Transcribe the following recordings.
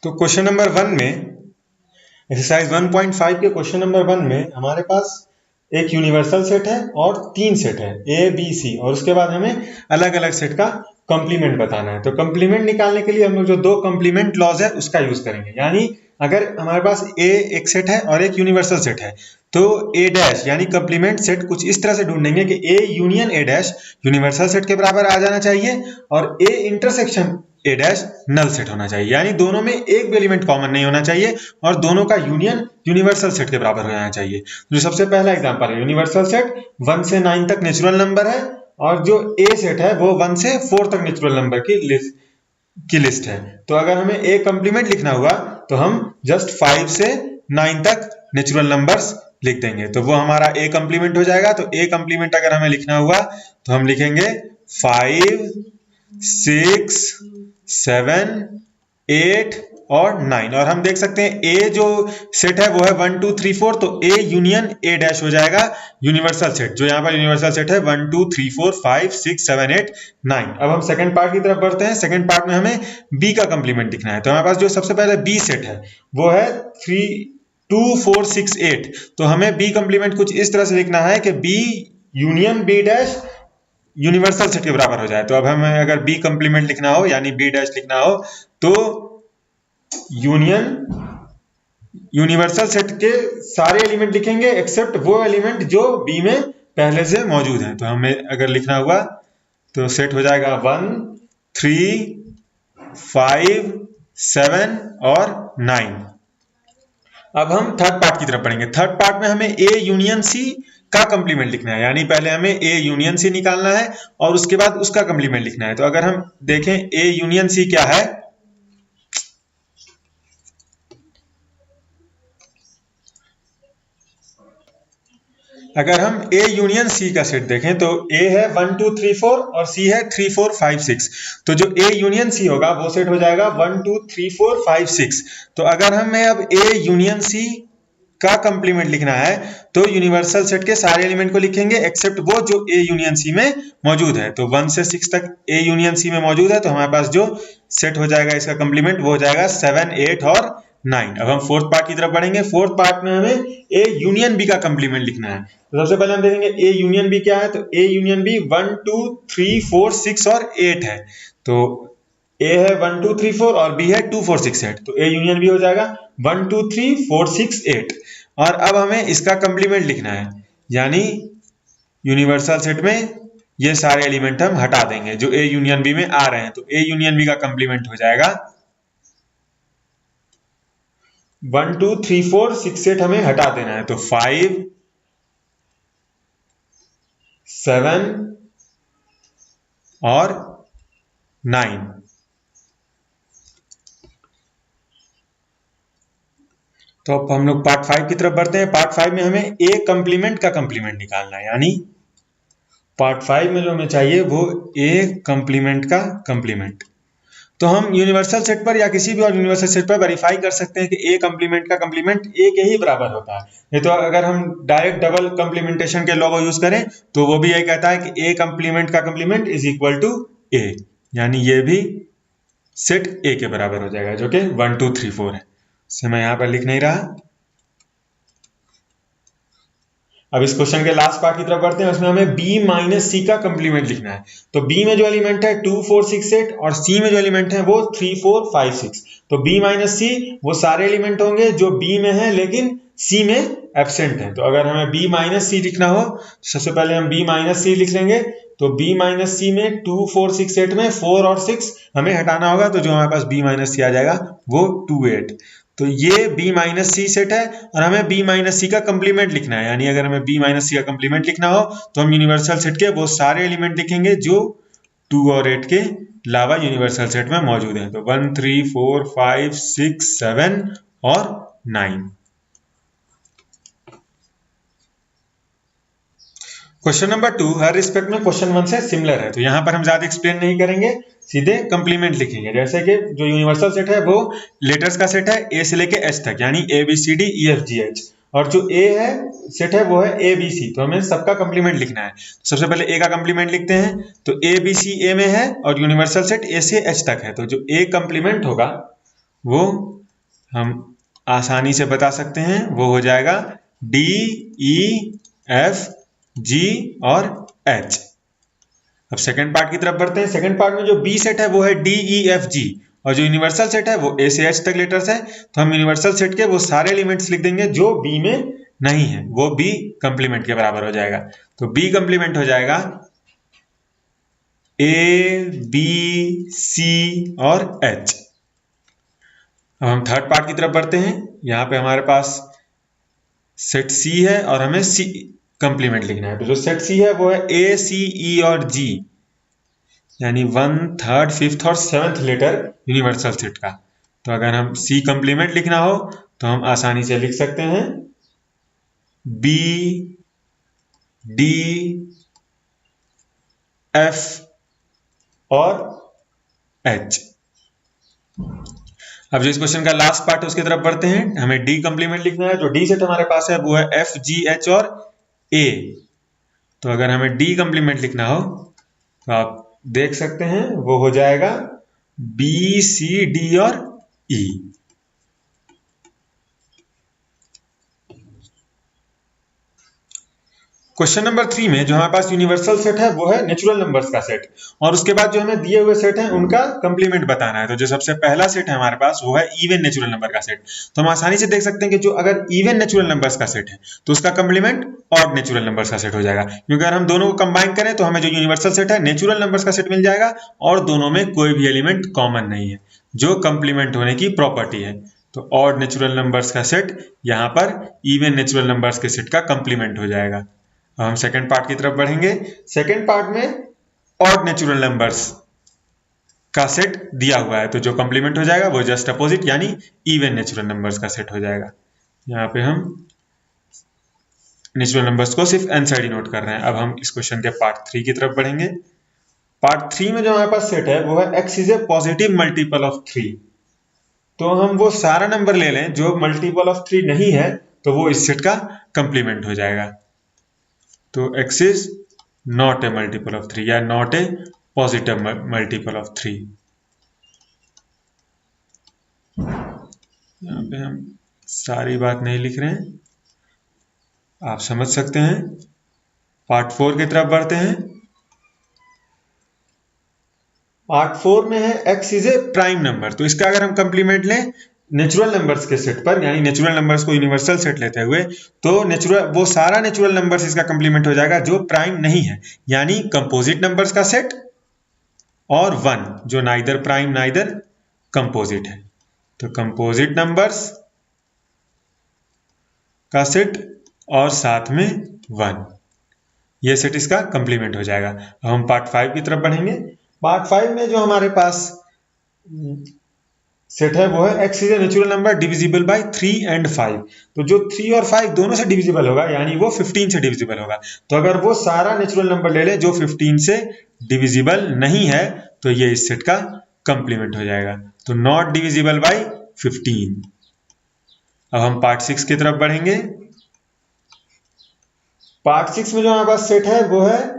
तो question number 1 में exercise 1.5 के क्वेश्चन नंबर 1 में हमारे पास एक यूनिवर्सल सेट है और 3 सेट है ए बी सी, और उसके बाद हमें अलग अलग सेट का कंप्लीमेंट बताना है। तो कंप्लीमेंट निकालने के लिए हम लोग जो दो कंप्लीमेंट लॉज है उसका यूज करेंगे। यानी अगर हमारे पास ए एक सेट है और एक यूनिवर्सल सेट है तो ए डैश यानी कंप्लीमेंट सेट कुछ इस तरह से ढूंढेंगे कि A union A dash universal set के बराबर आ जाना चाहिए और A intersection A dash null set होना चाहिए। यानी दोनों में एक भी एलिमेंट कॉमन नहीं होना चाहिए और दोनों का यूनियन यूनिवर्सल सेट के बराबर हो जाना चाहिए। जो सबसे पहला एग्जांपल है, यूनिवर्सल सेट 1 से 9 तक नेचुरल नंबर है और जो ए सेट है वो 1 से 4 तक नेचुरल नंबर की लिस्ट है। तो अगर हमें ए कंप्लीमेंट लिखना हुआ तो हम जस्ट 5 से 9 तक नेचुरल नंबर्स लिख देंगे, तो वो हमारा ए कंप्लीमेंट हो जाएगा। तो ए कंप्लीमेंट अगर हमें लिखना हुआ तो हम लिखेंगे 5 6 7 8 और 9, और हम देख सकते हैं ए जो सेट है वो है 1 2 3 4, तो ए यूनियन ए डैश हो जाएगा यूनिवर्सल सेट। जो यहाँ पर यूनिवर्सल सेट है 1 2 3 4 5 6 7 8 9। अब हम सेकंड पार्ट की तरफ बढ़ते हैं। सेकंड पार्ट में हमें बी का कंप्लीमेंट दिखना है। तो हमारे पास जो सबसे पहले बी सेट है वो है 3 2 4 6 8। तो हमें बी कंप्लीमेंट कुछ इस तरह से लिखना है कि B union B dash universal set के बराबर हो जाए। तो अब हमें अगर बी कंप्लीमेंट लिखना हो यानी बी डैश लिखना हो तो यूनियन यूनिवर्सल सेट के सारे एलिमेंट लिखेंगे एक्सेप्ट वो एलिमेंट जो बी में पहले से मौजूद है। तो हमें अगर लिखना हुआ तो सेट हो जाएगा 1 3 5 7 और 9। अब हम थर्ड पार्ट की तरफ बढ़ेंगे। थर्ड पार्ट में हमें ए यूनियन सी का कंप्लीमेंट लिखना है। यानी पहले हमें ए यूनियन सी निकालना है और उसके बाद उसका कंप्लीमेंट लिखना है। तो अगर हम देखें ए यूनियन सी क्या है, अगर हम ए यूनियन सी का सेट देखें तो ए है 1 2 3 4 और सी है 3 4 5 6। तो जो ए यूनियन सी होगा वो सेट हो जाएगा 1 2 3 4 5 6। तो अगर हमें अब ए यूनियन सी का कंप्लीमेंट लिखना है तो यूनिवर्सल सेट के सारे एलिमेंट को लिखेंगे एक्सेप्ट वो जो ए यूनियन सी में मौजूद है। तो 1 से 6 तक ए यूनियन सी में मौजूद है, तो हमारे पास जो सेट हो जाएगा इसका कंप्लीमेंट वो हो जाएगा 7 8 और 9। अब हम फोर्थ पार्ट की तरफ बढ़ेंगे। फोर्थ पार्ट में हमें ए यूनियन बी का कंप्लीमेंट लिखना है। तो सबसे पहले हम देखेंगे ए यूनियन बी क्या है। तो ए यूनियन बी 1 2 3 4 6 और 8 है। तो ए है 1 2 3 4 और बी है 2 4 6 8। तो ए यूनियन बी हो जाएगा 1 2 3 4 6 8। और अब हमें इसका कंप्लीमेंट लिखना है, यानी यूनिवर्सल सेट में ये सारे एलिमेंट हम हटा देंगे जो ए यूनियन बी में आ रहे हैं। तो ए यूनियन बी का कंप्लीमेंट हो जाएगा 1 2 3 4 6 8 हमें हटा देना है। तो 5 7 और 9। तो अब हम लोग पार्ट 5 की तरफ बढ़ते हैं। पार्ट 5 में हमें ए कंप्लीमेंट का कंप्लीमेंट निकालना है। यानी पार्ट 5 में जो हमें चाहिए वो ए कंप्लीमेंट का कंप्लीमेंट। तो हम यूनिवर्सल सेट पर या किसी भी और यूनिवर्सल सेट पर वेरीफाई कर सकते हैं कि ए कंप्लीमेंट का कंप्लीमेंट ए के ही बराबर होता है। नहीं तो अगर हम डायरेक्ट डबल कंप्लीमेंटेशन के लॉ को यूज करें तो वो भी यही कहता है कि ए कंप्लीमेंट का कंप्लीमेंट इज इक्वल टू ए, यानी ये भी सेट ए के बराबर हो जाएगा जो कि 1 2 3 4 है। इसे मैं यहां पर लिख नहीं रहा। अब इस क्वेश्चन के लास्ट पार्ट की तरफ बढ़ते हैं। उसमें हमें b माइनस सी का कंप्लीमेंट लिखना है। तो b में जो एलिमेंट है 2 4 6 8 और c में जो एलिमेंट है वो 3 4 5 6। तो b माइनस सी वो सारे एलिमेंट होंगे जो b में है लेकिन c में एब्सेंट है। तो अगर हमें b माइनस सी लिखना हो तो सबसे पहले हम b माइनस सी लिख लेंगे। तो b माइनस सी में 2 4 6 8 में 4 और 6 हमें हटाना होगा। तो जो हमारे पास b माइनस सी आ जाएगा वो 2 8। तो ये b माइनस सी सेट है और हमें b माइनस सी का कंप्लीमेंट लिखना है। यानी अगर हमें b माइनस सी का कंप्लीमेंट लिखना हो तो हम यूनिवर्सल सेट के वो सारे एलिमेंट लिखेंगे जो 2 और 8 के अलावा यूनिवर्सल सेट में मौजूद हैं। तो 1 3 4 5 6 7 और 9। क्वेश्चन नंबर 2 हर रिस्पेक्ट में क्वेश्चन 1 से सिमिलर है। तो यहां पर हम ज्यादा एक्सप्लेन नहीं करेंगे, सीधे कंप्लीमेंट लिखेंगे। जैसे कि जो यूनिवर्सल सेट है वो लेटर्स का सेट है ए से लेके एच तक, यानी A B C D E F G H. और जो ए है सेट है वो है ए बी सी, तो हमें सबका कंप्लीमेंट लिखना है। तो सबसे पहले ए का कंप्लीमेंट लिखते हैं, तो ए बी सी ए में है और यूनिवर्सल सेट ए से एच तक है, तो जो ए कंप्लीमेंट होगा वो हम आसानी से बता सकते हैं, वो हो जाएगा डी ई एफ जी और एच। अब सेकंड पार्ट की तरफ बढ़ते हैं। सेकंड पार्ट में जो बी सेट है वो है डी ई एफ जी और जो यूनिवर्सल सेट है वो ए से एच तक लेटर्स है, तो हम यूनिवर्सल सेट के वो सारे एलिमेंट्स लिख देंगे जो बी में नहीं है, वो बी कंप्लीमेंट के बराबर हो जाएगा। तो बी कंप्लीमेंट हो जाएगा ए बी सी और एच। अब हम थर्ड पार्ट की तरफ बढ़ते हैं। यहां पे हमारे पास सेट सी है और हमें सी कंप्लीमेंट लिखना है, तो जो सेट सी है वो है ए सी ई और जी, यानी 1, 3, 5 और 7th लेटर यूनिवर्सल सेट का। तो अगर हम सी कंप्लीमेंट लिखना हो तो हम आसानी से लिख सकते हैं बी डी एफ और एच। अब जो इस क्वेश्चन का लास्ट पार्ट है उसकी तरफ बढ़ते हैं। हमें डी कंप्लीमेंट लिखना है, जो डी सेट हमारे पास है वो है एफ जी एच और ए। तो अगर हमें डी कंप्लीमेंट लिखना हो तो आप देख सकते हैं वो हो जाएगा बी सी डी और ई। क्वेश्चन नंबर 3 में जो हमारे पास यूनिवर्सल सेट है वो है नेचुरल नंबर्स का सेट, और उसके बाद जो हमें दिए हुए सेट है उनका कंप्लीमेंट बताना है। तो जो सबसे पहला सेट है हमारे पास वो है इवन नेचुरल नंबर का सेट। तो हम आसानी से देख सकते हैं कि जो अगर इवन नेचुरल नंबर्स का सेट है तो उसका कंप्लीमेंट ऑड नेचुरल नंबर्स का सेट हो जाएगा, क्योंकि अगर हम दोनों को कंबाइन करें तो हमें जो यूनिवर्सल सेट है नेचुरल नंबर्स का सेट मिल जाएगा और दोनों में कोई भी एलिमेंट कॉमन नहीं है, जो कंप्लीमेंट होने की प्रॉपर्टी है। तो ऑड नेचुरल नंबर्स का सेट यहाँ पर इवन नेचुरल नंबर्स के सेट का कंप्लीमेंट हो जाएगा। हम सेकंड पार्ट की तरफ बढ़ेंगे। सेकंड पार्ट में ऑड नेचुरल नंबर्स का सेट दिया हुआ है, तो जो कंप्लीमेंट हो जाएगा वो जस्ट अपोजिट यानी इवन नेचुरल नंबर्स का सेट हो जाएगा। यहाँ पे हम नेचुरल नंबर्स को सिर्फ एनसाइड नोट कर रहे हैं। अब हम इस क्वेश्चन के पार्ट 3 की तरफ बढ़ेंगे। पार्ट 3 में जो हमारे पास सेट है वो है x is a positive multiple of 3। तो हम वो सारा नंबर ले लें जो मल्टीपल ऑफ 3 नहीं है, तो वो इस सेट का कंप्लीमेंट हो जाएगा। तो x is not a multiple of 3 या not a positive multiple of 3। यहाँ पे हम सारी बात नहीं लिख रहे हैं, आप समझ सकते हैं। पार्ट 4 की तरफ बढ़ते हैं। पार्ट 4 में है x is a prime number. तो इसका अगर हम कंप्लीमेंट लें नेचुरल नंबर्स के सेट पर, यानी नेचुरल नंबर्स को यूनिवर्सल सेट लेते हुए, तो वो सारा नेचुरल नंबर्स इसका कंप्लीमेंट हो जाएगा जो प्राइम नहीं है, यानी कंपोजिट नंबर्स का सेट और 1 जो नाइदर प्राइम नाइदर कंपोजिट है। तो कंपोजिट नंबर्स का सेट और साथ में 1, ये सेट इसका कंप्लीमेंट हो जाएगा। अब हम पार्ट 5 की तरफ बढ़ेंगे। पार्ट 5 में जो हमारे पास सेट है वो है x is a natural number divisible by 3 and 5। तो जो 3 और 5 दोनों से डिविजिबल होगा, यानी वो 15 से डिविजिबल होगा। तो अगर वो सारा नेचुरल नंबर ले ले जो 15 से डिविजिबल नहीं है, तो ये इस सेट का कंप्लीमेंट हो जाएगा। तो नॉट डिविजिबल बाय 15। अब हम पार्ट 6 की तरफ बढ़ेंगे। पार्ट 6 में जो हमारे पास सेट है वो है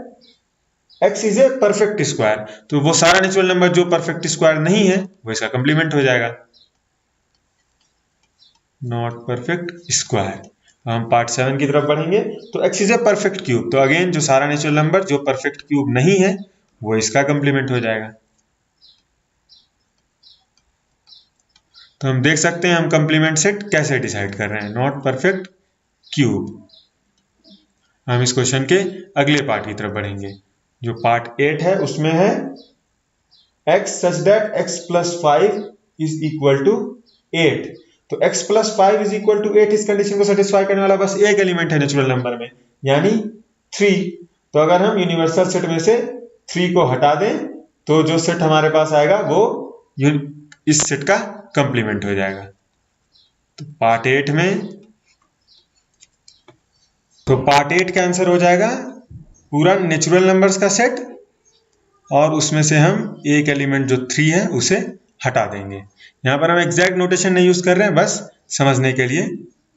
x is a perfect square. तो वो सारा नेचुरल नंबर जो परफेक्ट स्क्वायर नहीं है वो इसका कंप्लीमेंट हो जाएगा, नॉट परफेक्ट स्क्वायर। हम पार्ट 7 की तरफ बढ़ेंगे। तो x is a perfect cube. तो अगेन जो सारा नेचुरल नंबर जो परफेक्ट क्यूब नहीं है वो इसका कंप्लीमेंट हो जाएगा। तो हम देख सकते हैं हम कंप्लीमेंट सेट कैसे डिसाइड कर रहे हैं, नॉट परफेक्ट क्यूब। हम इस क्वेश्चन के अगले पार्ट की तरफ बढ़ेंगे। जो पार्ट 8 है उसमें है x such that x plus 5 is equal to 8। तो x plus 5 is equal to 8 इस कंडीशन को सेटिस्फाई करने वाला बस एक एलिमेंट है नेचुरल नंबर में, यानी 3। तो अगर हम यूनिवर्सल सेट में से 3 को हटा दें तो जो सेट हमारे पास आएगा वो इस सेट का कंप्लीमेंट हो जाएगा। तो पार्ट 8 का आंसर हो जाएगा पूरा नेचुरल नंबर्स का सेट, और उसमें से हम एक एलिमेंट जो 3 है उसे हटा देंगे। यहां पर हम एग्जैक्ट नोटेशन नहीं यूज कर रहे हैं, बस समझने के लिए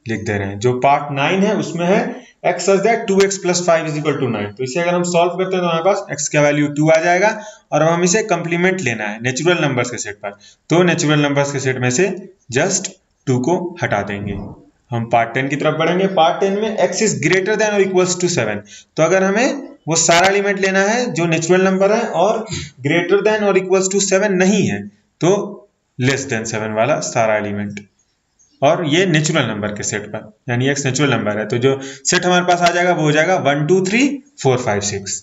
लिख दे रहे हैं। जो पार्ट 9 है उसमें है x सच दैट 2x + 5 = 9। तो इसे अगर हम सॉल्व करते हैं तो हमारे पास x का वैल्यू 2 आ जाएगा और अब हम इसे कंप्लीमेंट लेना है नेचुरल नंबर्स के सेट पर। तो नेचुरल नंबर्स के सेट में से जस्ट 2 को हटा देंगे। हम पार्ट 10 की तरफ बढ़ेंगे। पार्ट 10 में x इज ग्रेटर देन और इक्वल्स टू 7। तो अगर हमें वो सारा एलिमेंट लेना है जो नेचुरल नंबर है और ग्रेटर देन और इक्वल्स टू 7 नहीं है, तो लेस देन 7 वाला सारा एलिमेंट, और ये नेचुरल नंबर के सेट पर, यानी x नेचुरल नंबर है। तो जो सेट हमारे पास आ जाएगा वो हो जाएगा 1 2 3 4 5 6।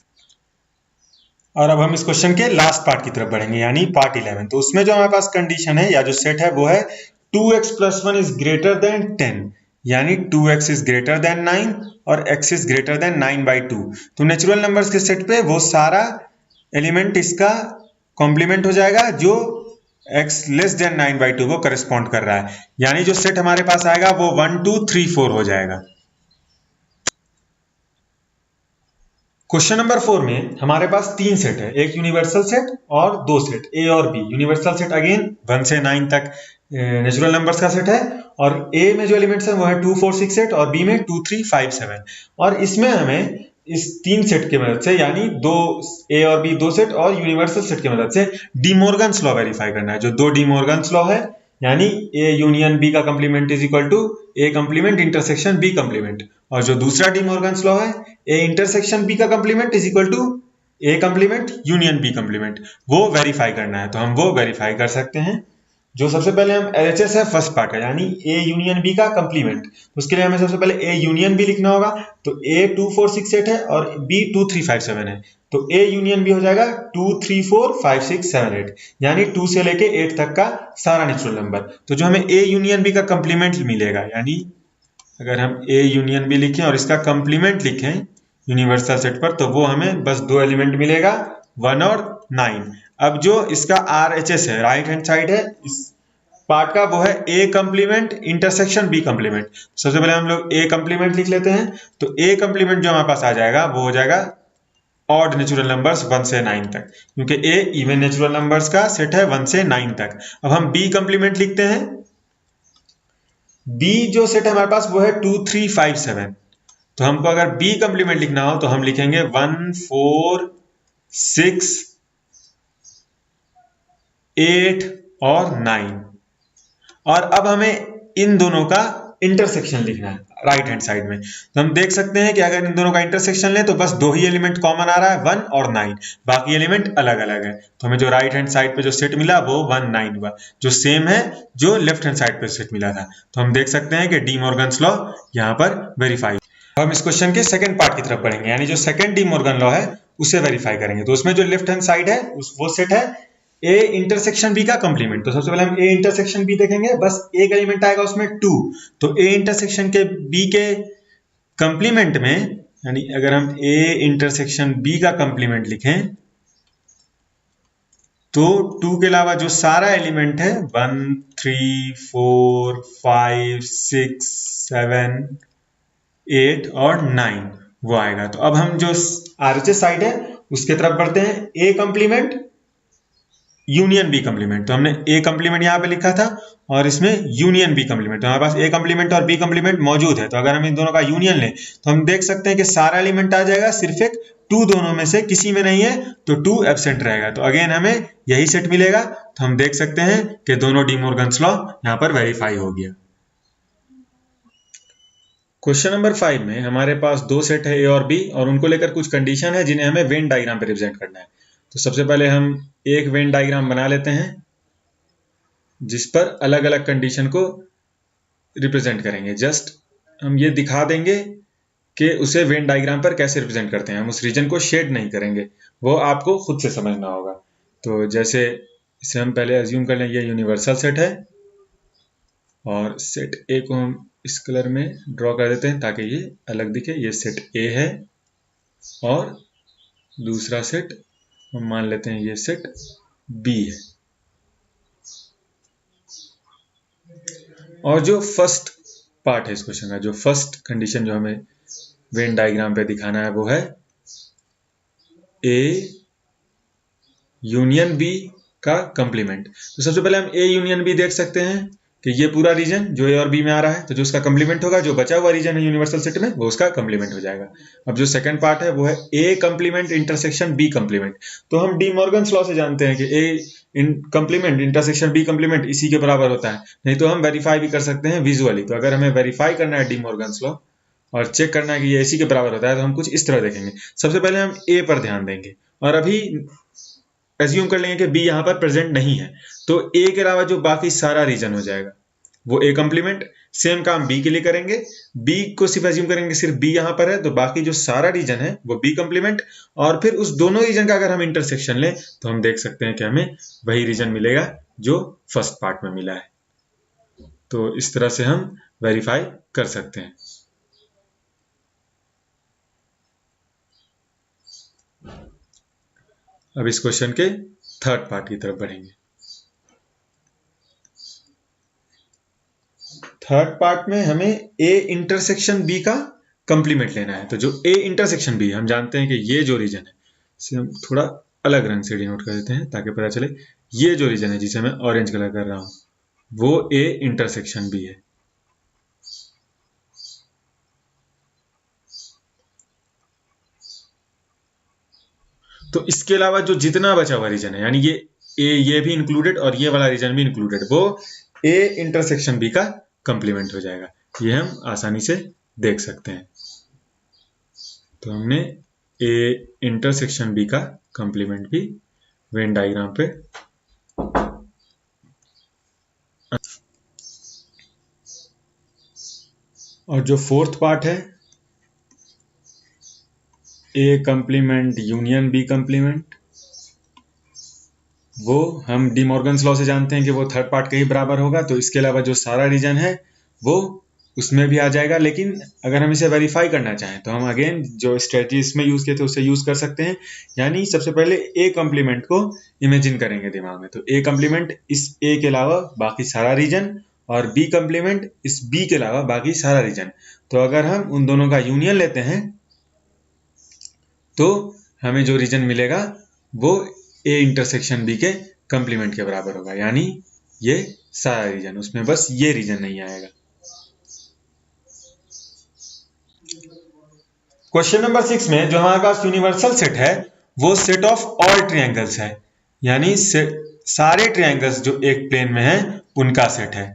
और अब हम इस क्वेश्चन के लास्ट पार्ट की तरफ बढ़ेंगे, यानी पार्ट 11। तो उसमें जो हमारे पास कंडीशन है या जो सेट है वो है 2x + 1 इज ग्रेटर देन 10, यानी 2x इज ग्रेटर देन 9 और x इज ग्रेटर देन 9/2। तो नेचुरल नंबर्स के सेट पे वो सारा एलिमेंट इसका कॉम्प्लीमेंट हो जाएगा जो x लेस देन 9/2 को करस्पॉन्ड कर रहा है, यानी जो सेट हमारे पास आएगा वो 1 2 3 4 हो जाएगा। क्वेश्चन नंबर 4 में हमारे पास 3 सेट है, एक यूनिवर्सल सेट और 2 सेट A और B। यूनिवर्सल सेट अगेन 1 से 9 तक नेचुरल नंबर्स का सेट है, और A में जो एलिमेंट्स है वो है 2 4 6 8 और B में 2 3 5 7। और इसमें हमें इस 3 सेट की मदद से, यानी दो A और B 2 सेट और यूनिवर्सल सेट की मदद से डी मॉर्गन्स लॉ वेरीफाई करना है। जो दो डी मॉर्गन्स लॉ है, यानी A यूनियन B का complement is equal to A complement intersection B complement, और जो दूसरा डी मॉर्गन्स लॉ है A इंटरसेक्शन B का complement is equal to A complement union B complement, वो वेरीफाई करना है। तो हम वो वेरीफाई कर सकते हैं। जो सबसे पहले हम LHS है फर्स्ट पार्ट का, यानी A यूनियन B का कंप्लीमेंट, उसके लिए हमें सबसे पहले A यूनियन B लिखना होगा। तो A 2 4 6 8 है और B 2 3 5 7 है, तो A यूनियन B हो जाएगा 2 3 4 5 6 7 8, यानी 2 से लेके 8 तक का सारा नेचुरल नंबर। तो जो हमें A यूनियन B का कंप्लीमेंट मिलेगा, यानी अगर हम A यूनियन B लिखें और इसका कंप्लीमेंट लिखें यूनिवर्सल सेट पर, तो वो हमें बस दो एलिमेंट मिलेगा 1 और 9। अब जो इसका RHS है, राइट हैंड साइड है इस पार्ट का, वो है A complement intersection B complement. सबसे पहले हम लोग A कंप्लीमेंट लिख लेते हैं। तो A कंप्लीमेंट जो हमारे पास आ जाएगा वो हो जाएगा ऑड नेचुरल नंबर्स 1 से 9 तक, क्योंकि A इवन नेचुरल नंबर्स का सेट है 1 से 9 तक। अब हम B कंप्लीमेंट लिखते हैं। B जो सेट है हमारे पास वो है 2 3 5 7। तो हमको अगर B कंप्लीमेंट लिखना हो तो हम लिखेंगे 1 4 6 8 और 9। और अब हमें इन दोनों का इंटरसेक्शन लिखना है राइट हैंड साइड में। तो हम देख सकते हैं कि अगर इन दोनों का इंटरसेक्शन लें तो बस दो ही एलिमेंट कॉमन आ रहा है, 1 और 9, बाकी एलिमेंट अलग अलग है। तो हमें जो राइट हैंड साइड पे जो सेट मिला वो 1 9 हुआ, जो सेम है जो लेफ्ट हैंड साइड पे सेट मिला था। तो हम देख सकते हैं कि डी मॉर्गन्स लॉ यहाँ पर वेरीफाई। हम इस क्वेश्चन के सेकंड पार्ट की तरफ बढ़ेंगे, यानी जो सेकंड डी मॉर्गन लॉ है उसे वेरीफाई करेंगे। तो उसमें जो लेफ्ट हैंड साइड है वो सेट है A इंटरसेक्शन B का कंप्लीमेंट। तो सबसे पहले हम A इंटरसेक्शन B देखेंगे, बस एक एलिमेंट आएगा उसमें 2। तो A इंटरसेक्शन के B के कंप्लीमेंट में, यानी अगर हम A इंटरसेक्शन B का कंप्लीमेंट लिखें तो 2 के अलावा जो सारा एलिमेंट है 1 3 4 5 6 7 8 और 9 वो आएगा। तो अब हम जो RHS साइड है उसके तरफ बढ़ते हैं। A complement union B complement, तो हमने A कंप्लीमेंट यहाँ पे लिखा था और इसमें यूनियन B कंप्लीमेंट। तो हमारे पास A कंप्लीमेंट और B कंप्लीमेंट मौजूद है। तो अगर हम इन दोनों का यूनियन लें तो हम देख सकते हैं कि सारा एलिमेंट आ जाएगा, सिर्फ एक 2 दोनों में से किसी में नहीं है, तो 2 एब्सेंट रहेगा। तो अगेन हमें यही सेट मिलेगा। तो हम देख सकते हैं कि दोनों डी मॉर्गन्स लॉ यहाँ पर वेरीफाई हो गया। क्वेश्चन नंबर 5 में हमारे पास दो सेट है A और B, और उनको लेकर कुछ कंडीशन है जिन्हें हमें वेन डायग्राम पे रिप्रेजेंट करना है। तो सबसे पहले हम एक वेन डायग्राम बना लेते हैं जिस पर अलग अलग कंडीशन को रिप्रेजेंट करेंगे। जस्ट हम ये दिखा देंगे कि उसे वेन डायग्राम पर कैसे रिप्रेजेंट करते हैं, हम उस रीजन को शेड नहीं करेंगे, वो आपको खुद से समझना होगा। तो जैसे इसे हम पहले अज्यूम कर लें ये यूनिवर्सल सेट है, और सेट A को हम इस कलर में ड्रॉ कर देते हैं ताकि ये अलग दिखे। ये सेट A है और दूसरा सेट हम मान लेते हैं ये सेट B है। और जो फर्स्ट पार्ट है इस क्वेश्चन का, जो फर्स्ट कंडीशन जो हमें वेन डायग्राम पे दिखाना है वो है A यूनियन B का कंप्लीमेंट। तो सबसे पहले हम A यूनियन B देख सकते हैं। कि ये पूरा रीजन जो ए और बी में आ रहा है, तो जो उसका कंप्लीमेंट होगा, जो बचा हुआ रीजन है यूनिवर्सल सेट में, वो उसका कंप्लीमेंट हो जाएगा। अब जो सेकंड पार्ट है वो है ए कंप्लीमेंट इंटरसेक्शन बी कंप्लीमेंट। तो हम डी मॉर्गन्स लॉ से जानते हैं कि ए कंप्लीमेंट इंटरसेक्शन बी कंप्लीमेंट इसी के बराबर होता है। नहीं तो हम वेरीफाई भी कर सकते हैं विजुअली। तो अगर हमें वेरीफाई करना है डी मॉर्गन्स लॉ और चेक करना है कि ये इसी के बराबर होता है, तो हम कुछ इस तरह देखेंगे। सबसे पहले हम ए पर ध्यान देंगे और अभी एज्यूम कर लेंगे कि बी यहाँ पर प्रेजेंट नहीं है, तो ए के अलावा जो बाकी सारा रीजन हो जाएगा वो ए कंप्लीमेंट। सेम काम बी के लिए करेंगे, बी को सिर्फ एज्यूम करेंगे सिर्फ बी यहाँ पर है, तो बाकी जो सारा रीजन है वो बी कंप्लीमेंट। और फिर उस दोनों रीजन का अगर हम इंटरसेक्शन लें तो हम देख सकते हैं कि हमें वही रीजन मिलेगा जो फर्स्ट पार्ट में मिला है। तो इस तरह से हम वेरीफाई कर सकते हैं। अब इस क्वेश्चन के थर्ड पार्ट की तरफ बढ़ेंगे। थर्ड पार्ट में हमें ए इंटरसेक्शन बी का कंप्लीमेंट लेना है। तो जो ए इंटरसेक्शन बी, हम जानते हैं कि ये जो रीजन है, इसे हम थोड़ा अलग रंग से डिनोट कर देते हैं ताकि पता चले ये जो रीजन है जिसे मैं ऑरेंज कलर कर रहा हूं वो ए इंटरसेक्शन बी है। तो इसके अलावा जो जितना बचा हुआ रीजन है, यानी ये भी इंक्लूडेड और ये वाला रीजन भी इंक्लूडेड, वो ए इंटरसेक्शन बी का कंप्लीमेंट हो जाएगा। ये हम आसानी से देख सकते हैं। तो हमने ए इंटरसेक्शन बी का कंप्लीमेंट भी वेन डायग्राम पे और जो फोर्थ पार्ट है ए कंप्लीमेंट यूनियन बी कंप्लीमेंट, वो हम डी मॉर्गन्स लॉ से जानते हैं कि वो थर्ड पार्ट के ही बराबर होगा। तो इसके अलावा जो सारा रीजन है वो उसमें भी आ जाएगा। लेकिन अगर हम इसे वेरीफाई करना चाहें तो हम अगेन जो स्ट्रेटजी इसमें यूज किए थे उसे यूज कर सकते हैं। यानी सबसे पहले ए कंप्लीमेंट को इमेजिन करेंगे दिमाग में। तो ए कंप्लीमेंट इस ए के अलावा बाकी सारा रीजन और बी कंप्लीमेंट इस बी के अलावा बाकी सारा रीजन। तो अगर हम उन दोनों का यूनियन लेते हैं तो हमें जो रीजन मिलेगा वो ए इंटरसेक्शन बी के कंप्लीमेंट के बराबर होगा। यानी ये सारा रीजन, उसमें बस ये रीजन नहीं आएगा। क्वेश्चन नंबर 6 में जो हमारे पास यूनिवर्सल सेट है वो सेट ऑफ ऑल ट्रायंगल्स है। यानी सारे ट्रायंगल्स जो एक प्लेन में हैं उनका सेट है।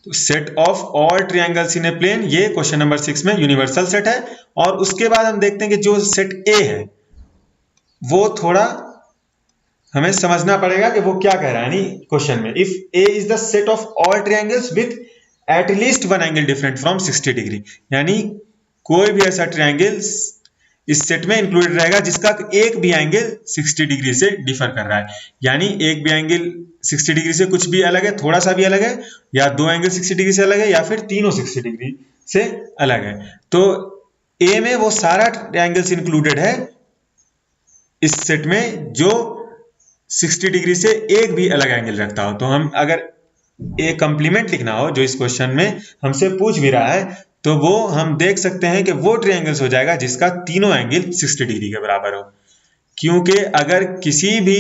तो set of all triangles in a plane, ये क्वेश्चन नंबर 6 में यूनिवर्सल सेट है। और उसके बाद हम देखते हैं कि जो सेट ए है वो थोड़ा हमें समझना पड़ेगा कि वो क्या कह रहा है। यानी क्वेश्चन में if A is the set of all triangles with at least one angle different from 60 degree, यानी कोई भी ऐसा ट्रायंगल इस सेट में इंक्लूडेड रहेगा जिसका एक भी एंगल 60 डिग्री से डिफर कर रहा है। यानी एक भी एंगल 60 डिग्री से कुछ भी अलग है, थोड़ा सा भी अलग है, या दो एंगल 60 डिग्री से अलग है, या फिर तीनों 60 डिग्री से अलग है। तो ए में वो सारा ट्रायंगल्स इंक्लूडेड है इस सेट में जो 60 डिग्री से एक भी अलग एंगल रखता हो। तो हम अगर ए कंप्लीमेंट लिखना हो जो इस क्वेश्चन में हमसे पूछ भी रहा है, तो वो हम देख सकते हैं कि वो ट्रायंगल्स हो जाएगा जिसका तीनों एंगल 60 डिग्री के बराबर हो। क्योंकि अगर किसी भी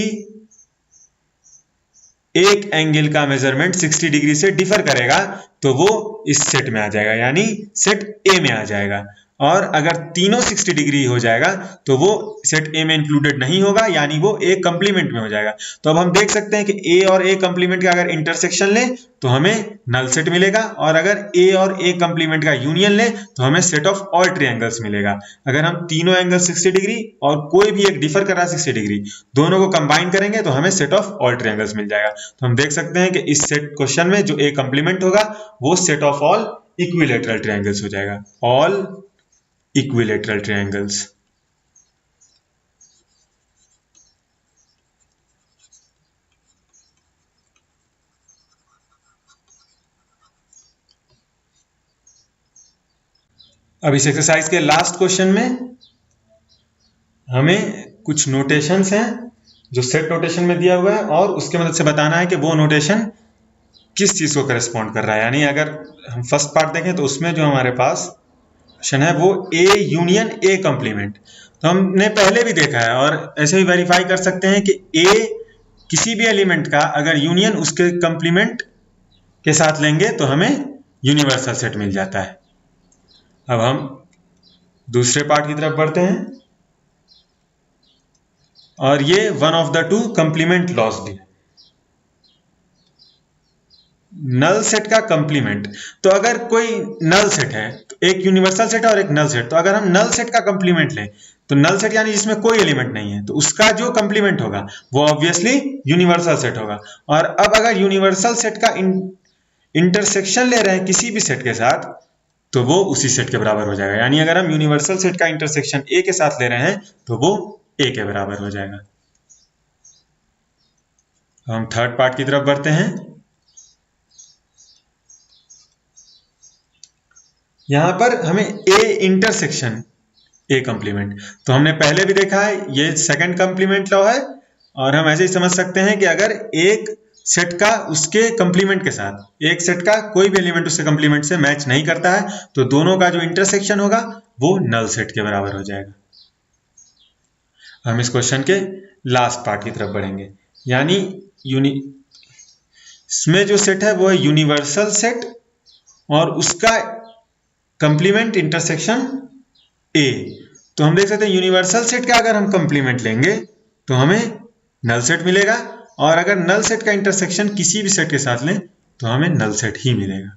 एक एंगल का मेजरमेंट 60 डिग्री से डिफर करेगा तो वो इस सेट में आ जाएगा, यानी सेट ए में आ जाएगा। और अगर तीनों 60 डिग्री हो जाएगा तो वो सेट ए में इंक्लूडेड नहीं होगा, यानी वो ए कंप्लीमेंट में हो जाएगा। तो अब हम देख सकते हैं कि ए और ए कंप्लीमेंट का अगर इंटरसेक्शन लें तो हमें नल सेट मिलेगा, और अगर ए और ए कंप्लीमेंट का यूनियन लें तो हमें सेट ऑफ ऑल ट्रायंगल्स मिलेगा। अगर हम तीनों एंगल 60 डिग्री और कोई भी एक डिफर कर रहा है 60 डिग्री, दोनों को कंबाइन करेंगे तो हमें सेट ऑफ ऑल ट्रायंगल्स मिल जाएगा। तो हम देख सकते हैं कि इस सेट क्वेश्चन में जो ए कंप्लीमेंट होगा वो set of all equilateral triangles हो जाएगा, ऑल इक्विलैटरल ट्रायंगल्स। अब इस एक्सरसाइज के लास्ट क्वेश्चन में हमें कुछ नोटेशंस हैं जो सेट नोटेशन में दिया हुआ है, और उसके मदद से बताना है कि वो नोटेशन किस चीज को करस्पॉन्ड कर रहा है। यानी अगर हम फर्स्ट पार्ट देखें तो उसमें जो हमारे पास क्वेश्चन है वो ए यूनियन ए कंप्लीमेंट, तो हमने पहले भी देखा है और ऐसे भी वेरीफाई कर सकते हैं कि ए किसी भी एलिमेंट का अगर यूनियन उसके कंप्लीमेंट के साथ लेंगे तो हमें यूनिवर्सल सेट मिल जाता है। अब हम दूसरे पार्ट की तरफ बढ़ते हैं और ये one of the two complement laws भी है। नल सेट का कंप्लीमेंट, तो अगर कोई नल सेट है, तो एक यूनिवर्सल सेट है और एक नल सेट, तो अगर हम नल सेट का कंप्लीमेंट लें तो नल सेट यानी जिसमें कोई एलिमेंट नहीं है, तो उसका जो कंप्लीमेंट होगा वो ऑब्वियसली यूनिवर्सल सेट होगा। और अब अगर यूनिवर्सल सेट का इंटरसेक्शन ले रहे हैं किसी भी सेट के साथ तो वो उसी सेट के बराबर हो जाएगा। यानी अगर हम यूनिवर्सल सेट का इंटरसेक्शन ए के साथ ले रहे हैं तो वो ए के बराबर हो जाएगा। हम थर्ड पार्ट की तरफ बढ़ते हैं। यहां पर हमें ए इंटरसेक्शन ए कंप्लीमेंट, तो हमने पहले भी देखा है ये सेकंड कंप्लीमेंट लॉ है, और हम ऐसे ही समझ सकते हैं कि अगर एक सेट का उसके कंप्लीमेंट के साथ, एक सेट का कोई भी एलिमेंट उसके कंप्लीमेंट से मैच नहीं करता है तो दोनों का जो इंटरसेक्शन होगा वो नल सेट के बराबर हो जाएगा। हम इस क्वेश्चन के लास्ट पार्ट की तरफ बढ़ेंगे, यानी इसमें जो सेट है वो है यूनिवर्सल सेट और उसका कंप्लीमेंट इंटरसेक्शन ए। तो हम देख सकते हैं यूनिवर्सल सेट का अगर हम कंप्लीमेंट लेंगे तो हमें नल सेट मिलेगा, और अगर नल सेट का इंटरसेक्शन किसी भी सेट के साथ लें तो हमें नल सेट ही मिलेगा।